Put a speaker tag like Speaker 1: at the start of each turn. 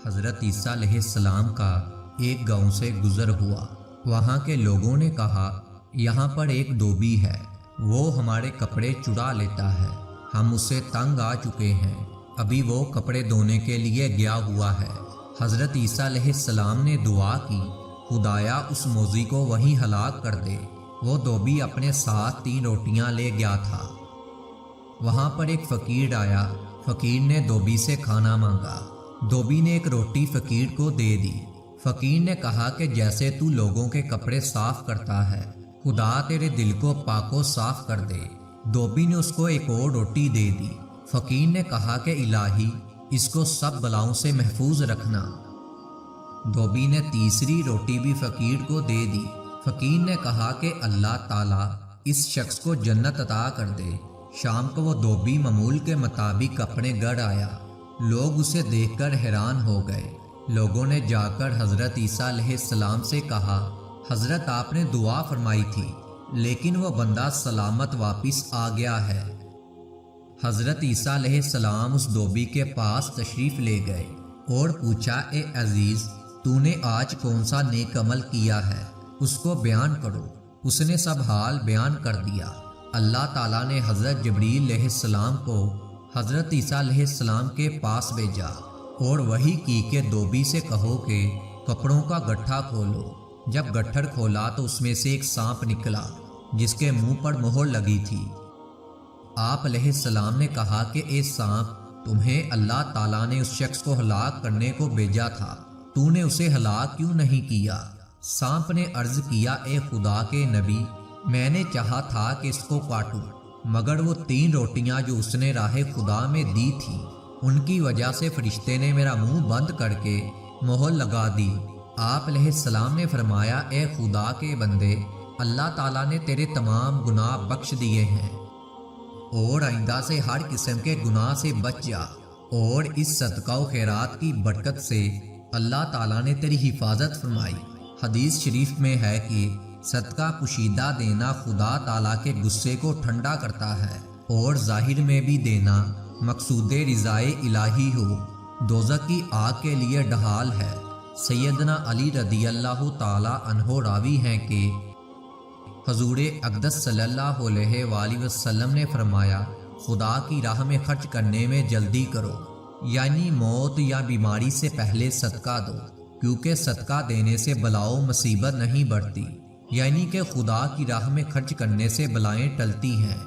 Speaker 1: حضرت عیسیٰ علیہ السلام کا ایک گاؤں سے گزر ہوا۔ وہاں کے لوگوں نے کہا، یہاں پر ایک دھوبی ہے، وہ ہمارے کپڑے چرا لیتا ہے، ہم اسے تنگ آ چکے ہیں، ابھی وہ کپڑے دھونے کے لیے گیا ہوا ہے۔ حضرت عیسیٰ علیہ السلام نے دعا کی، خدایا اس موذی کو وہیں ہلاک کر دے۔ وہ دھوبی اپنے ساتھ 3 روٹیاں لے گیا تھا۔ وہاں پر ایک فقیر آیا، فقیر نے دھوبی سے کھانا مانگا۔ دھوبی نے ایک روٹی فقیر کو دے دی۔ فقیر نے کہا کہ جیسے تو لوگوں کے کپڑے صاف کرتا ہے، خدا تیرے دل کو پاک و صاف کر دے۔ دھوبی نے اس کو ایک اور روٹی دے دی۔ فقیر نے کہا کہ الہی اس کو سب بلاؤں سے محفوظ رکھنا۔ دھوبی نے تیسری روٹی بھی فقیر کو دے دی۔ فقیر نے کہا کہ اللہ تعالیٰ اس شخص کو جنت عطا کر دے۔ شام کو وہ دھوبی معمول کے مطابق اپنے گھر آیا۔ لوگ اسے دیکھ کر حیران ہو گئے۔ لوگوں نے جا کر حضرت عیسیٰ علیہ السلام سے کہا، حضرت آپ نے دعا فرمائی تھی لیکن وہ بندہ سلامت واپس آ گیا ہے۔ حضرت عیسیٰ علیہ السلام اس دھوبی کے پاس تشریف لے گئے اور پوچھا، اے عزیز، تو نے آج کون سا نیک عمل کیا ہے؟ اس کو بیان کرو۔ اس نے سب حال بیان کر دیا۔ اللہ تعالیٰ نے حضرت جبریل علیہ السلام کو حضرت عیسیٰ علیہ السلام کے پاس بھیجا اور وحی کی کہ دھوبی سے کہو کہ کپڑوں کا گٹھا کھولو۔ جب گٹھر کھولا تو اس میں سے ایک سانپ نکلا جس کے منہ پر مہر لگی تھی۔ آپ علیہ السلام نے کہا کہ اے سانپ، تمہیں اللہ تعالیٰ نے اس شخص کو ہلاک کرنے کو بھیجا تھا، تو نے اسے ہلاک کیوں نہیں کیا؟ سانپ نے عرض کیا، اے خدا کے نبی، میں نے چاہا تھا کہ اس کو کاٹوں، مگر وہ 3 روٹیاں جو اس نے راہ خدا میں دی تھی، ان کی وجہ سے فرشتے نے میرا منہ بند کر کے مہر لگا دی۔ آپ علیہ السلام نے فرمایا، اے خدا کے بندے، اللہ تعالیٰ نے تیرے تمام گناہ بخش دیے ہیں اور آئندہ سے ہر قسم کے گناہ سے بچ جا، اور اس صدقہ و خیرات کی برکت سے اللہ تعالیٰ نے تیری حفاظت فرمائی۔ حدیث شریف میں ہے کہ صدقہ پوشیدہ دینا خدا تعالیٰ کے غصے کو ٹھنڈا کرتا ہے، اور ظاہر میں بھی دینا مقصود رضائے الہی ہو دوزخ کی آگ کے لیے ڈھال ہے۔ سیدنا علی رضی اللہ تعالیٰ عنہ راوی ہیں کہ حضور اقدس صلی اللہ علیہ وآلہ وسلم نے فرمایا، خدا کی راہ میں خرچ کرنے میں جلدی کرو، یعنی موت یا بیماری سے پہلے صدقہ دو، کیونکہ صدقہ دینے سے بلاؤ مصیبت نہیں بڑھتی، یعنی کہ خدا کی راہ میں خرچ کرنے سے بلائیں ٹلتی ہیں۔